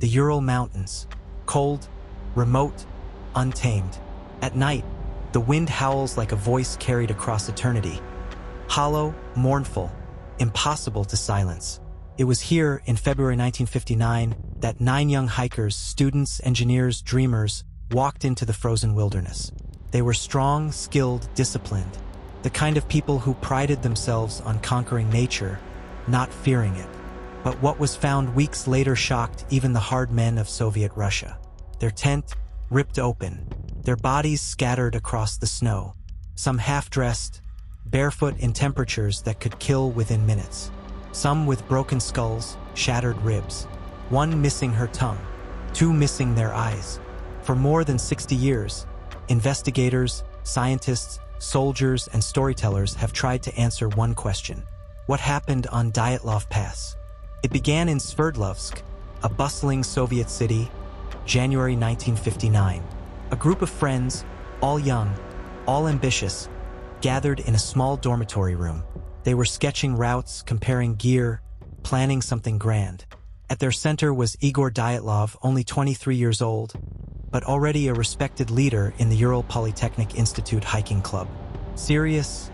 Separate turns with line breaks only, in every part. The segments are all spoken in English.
the Ural Mountains. Cold, remote, untamed. At night, the wind howls like a voice carried across eternity. Hollow, mournful, impossible to silence. It was here, in February 1959, that 9 young hikers, students, engineers, dreamers, walked into the frozen wilderness. They were strong, skilled, disciplined, the kind of people who prided themselves on conquering nature, not fearing it. But what was found weeks later shocked even the hard men of Soviet Russia. Their tent ripped open, their bodies scattered across the snow, some half-dressed, barefoot in temperatures that could kill within minutes. Some with broken skulls, shattered ribs, 1 missing her tongue, 2 missing their eyes. For more than 60 years, investigators, scientists, soldiers, and storytellers have tried to answer one question: what happened on Dyatlov Pass? It began in Sverdlovsk, a bustling Soviet city, January 1959. A group of friends, all young, all ambitious, gathered in a small dormitory room. They were sketching routes, comparing gear, planning something grand. At their center was Igor Dyatlov, only 23 years old, but already a respected leader in the Ural Polytechnic Institute hiking club. Serious,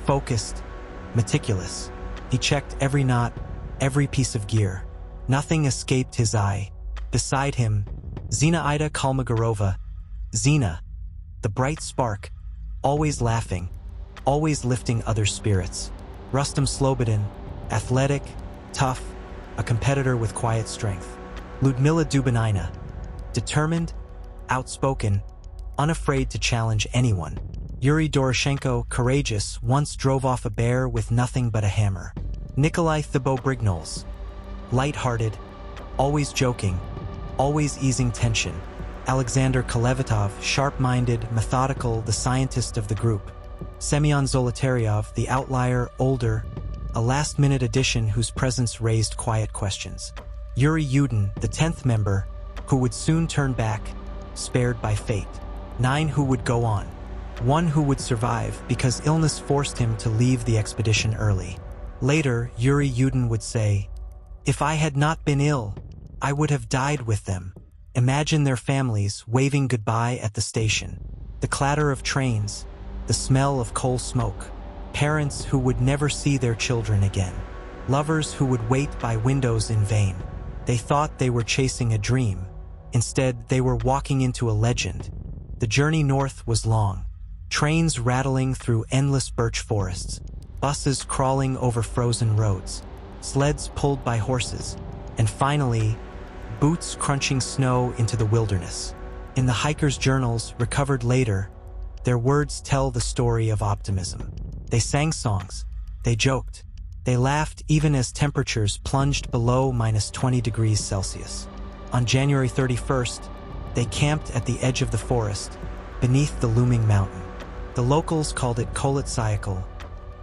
focused, meticulous. He checked every knot, every piece of gear. Nothing escaped his eye. Beside him, Zinaida Kalmogorova. Zina, the bright spark, always laughing, always lifting others' spirits. Rustam Slobodin, athletic, tough, a competitor with quiet strength. Ludmila Dubinina, determined, outspoken, unafraid to challenge anyone. Yuri Doroshenko, courageous, once drove off a bear with nothing but a hammer. Nikolai Thibault-Brignoles, light-hearted, always joking, always easing tension. Alexander Kolevatov, sharp-minded, methodical, the scientist of the group. Semyon Zolotaryov, the outlier, older, a last-minute addition whose presence raised quiet questions. Yuri Yudin, the 10th member, who would soon turn back, spared by fate. 9 who would go on. 1 who would survive because illness forced him to leave the expedition early. Later, Yuri Yudin would say, "If I had not been ill, I would have died with them." Imagine their families waving goodbye at the station. The clatter of trains, the smell of coal smoke. Parents who would never see their children again. Lovers who would wait by windows in vain. They thought they were chasing a dream. Instead, they were walking into a legend. The journey north was long. Trains rattling through endless birch forests. Buses crawling over frozen roads. Sleds pulled by horses. And finally, boots crunching snow into the wilderness. In the hikers' journals, recovered later, their words tell the story of optimism. They sang songs, they joked, they laughed even as temperatures plunged below -20 degrees Celsius. On January 31st, they camped at the edge of the forest, beneath the looming mountain. The locals called it Kolotsyakal,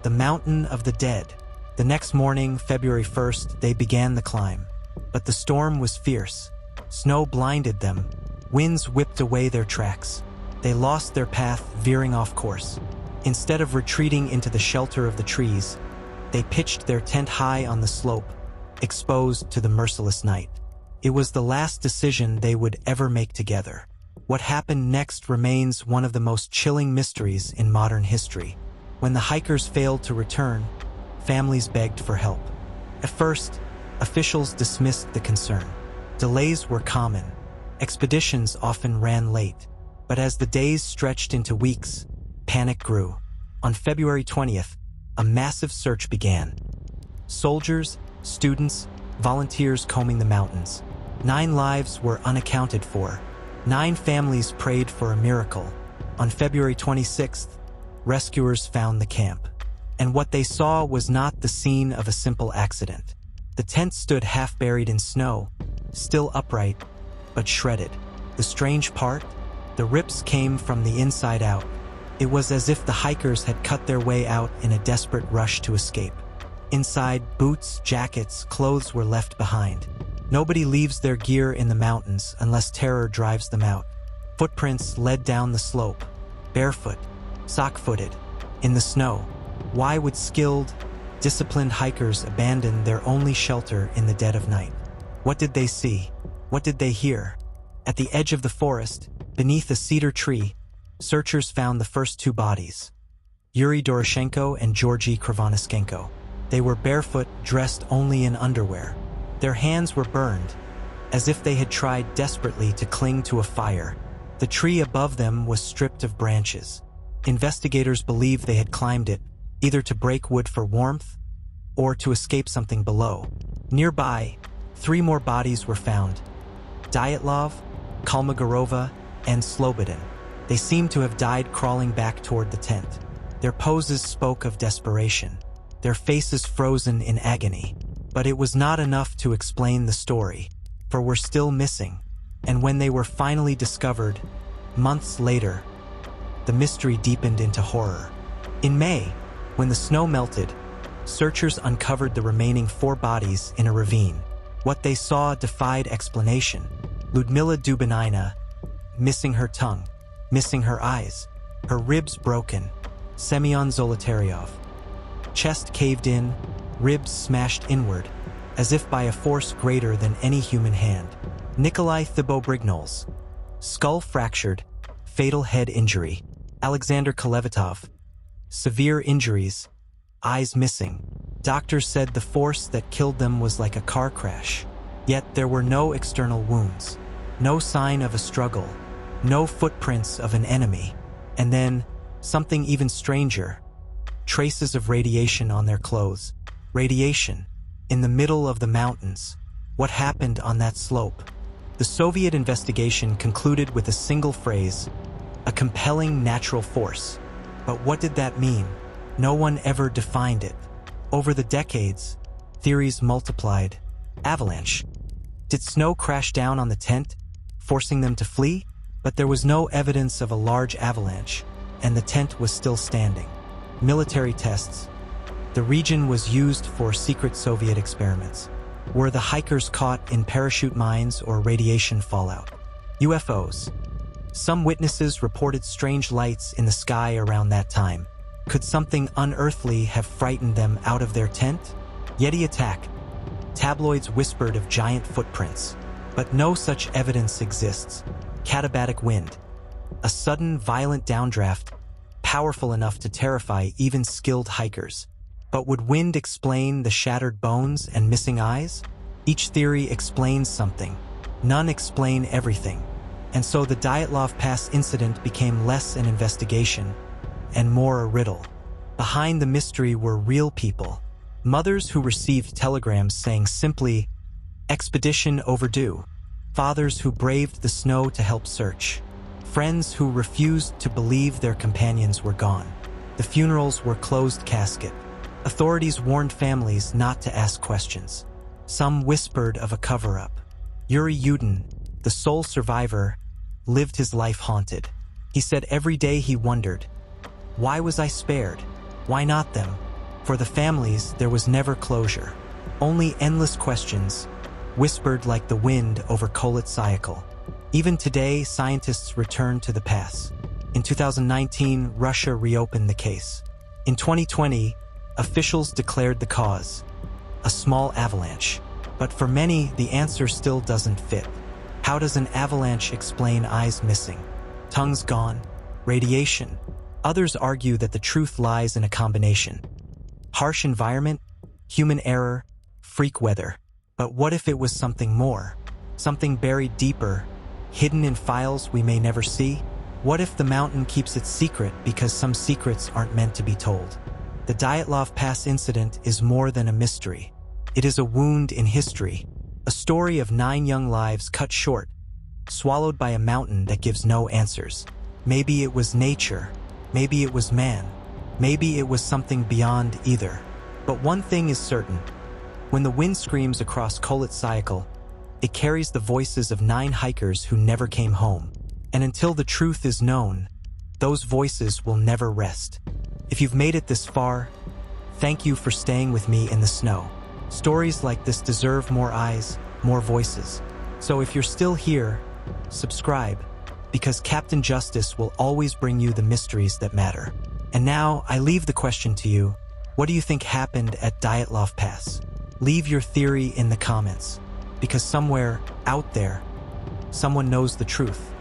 the mountain of the dead. The next morning, February 1st, they began the climb. But the storm was fierce. Snow blinded them. Winds whipped away their tracks. They lost their path, veering off course. Instead of retreating into the shelter of the trees, they pitched their tent high on the slope, exposed to the merciless night. It was the last decision they would ever make together. What happened next remains one of the most chilling mysteries in modern history. When the hikers failed to return, families begged for help. At first, officials dismissed the concern. Delays were common. Expeditions often ran late. But as the days stretched into weeks, panic grew. On February 20th, a massive search began. Soldiers, students, volunteers combing the mountains. 9 lives were unaccounted for. 9 families prayed for a miracle. On February 26th, rescuers found the camp. And what they saw was not the scene of a simple accident. The tent stood half buried in snow, still upright, but shredded. The strange part? The rips came from the inside out. It was as if the hikers had cut their way out in a desperate rush to escape. Inside, boots, jackets, clothes were left behind. Nobody leaves their gear in the mountains unless terror drives them out. Footprints led down the slope, barefoot, sock-footed, in the snow. Why would skilled, disciplined hikers abandon their only shelter in the dead of night? What did they see? What did they hear? At the edge of the forest, beneath a cedar tree, searchers found the first two bodies. Yuri Doroshenko and Georgy Krivonischenko. They were barefoot, dressed only in underwear. Their hands were burned, as if they had tried desperately to cling to a fire. The tree above them was stripped of branches. Investigators believed they had climbed it, either to break wood for warmth or to escape something below. Nearby, 3 more bodies were found: Dyatlov, Kalmogorova, and Slobodin. They seemed to have died crawling back toward the tent. Their poses spoke of desperation, their faces frozen in agony. But it was not enough to explain the story, for we're still missing. And when they were finally discovered, months later, the mystery deepened into horror. In May, when the snow melted, searchers uncovered the remaining 4 bodies in a ravine. What they saw defied explanation. Ludmila Dubinina, missing her tongue, missing her eyes, her ribs broken. Semyon Zolotaryov, chest caved in, ribs smashed inward, as if by a force greater than any human hand. Nikolai Thibault-Brignoles, skull fractured, fatal head injury. Alexander Kolevitov, severe injuries, eyes missing. Doctors said the force that killed them was like a car crash. Yet there were no external wounds, no sign of a struggle, no footprints of an enemy. And then, something even stranger, traces of radiation on their clothes. Radiation, in the middle of the mountains. What happened on that slope? The Soviet investigation concluded with a single phrase: a compelling natural force. But what did that mean? No one ever defined it. Over the decades, theories multiplied. Avalanche. Did snow crash down on the tent, forcing them to flee? But there was no evidence of a large avalanche, and the tent was still standing. Military tests. The region was used for secret Soviet experiments. Were the hikers caught in parachute mines or radiation fallout? UFOs. Some witnesses reported strange lights in the sky around that time. Could something unearthly have frightened them out of their tent? Yeti attack. Tabloids whispered of giant footprints, but no such evidence exists. Katabatic wind. A sudden, violent downdraft, powerful enough to terrify even skilled hikers. But would wind explain the shattered bones and missing eyes? Each theory explains something. None explain everything. And so the Dyatlov Pass incident became less an investigation and more a riddle. Behind the mystery were real people. Mothers who received telegrams saying simply, "Expedition overdue." Fathers who braved the snow to help search. Friends who refused to believe their companions were gone. The funerals were closed casket. Authorities warned families not to ask questions. Some whispered of a cover-up. Yuri Yudin, the sole survivor, lived his life haunted. He said every day he wondered, why was I spared? Why not them? For the families, there was never closure. Only endless questions, whispered like the wind over Kolit-Syakhl. Even today, scientists return to the pass. In 2019, Russia reopened the case. In 2020, officials declared the cause: a small avalanche. But for many, the answer still doesn't fit. How does an avalanche explain eyes missing, tongues gone, radiation? Others argue that the truth lies in a combination: harsh environment, human error, freak weather. But what if it was something more? Something buried deeper, hidden in files we may never see? What if the mountain keeps its secret because some secrets aren't meant to be told? The Dyatlov Pass incident is more than a mystery. It is a wound in history, a story of 9 young lives cut short, swallowed by a mountain that gives no answers. Maybe it was nature, maybe it was man, maybe it was something beyond either. But one thing is certain: when the wind screams across Kolit-Syakhl, it carries the voices of 9 hikers who never came home. And until the truth is known, those voices will never rest. If you've made it this far, thank you for staying with me in the snow. Stories like this deserve more eyes, more voices. So if you're still here, subscribe, because Captain Justice will always bring you the mysteries that matter. And now, I leave the question to you: what do you think happened at Dyatlov Pass? Leave your theory in the comments, because somewhere out there, Someone knows the truth.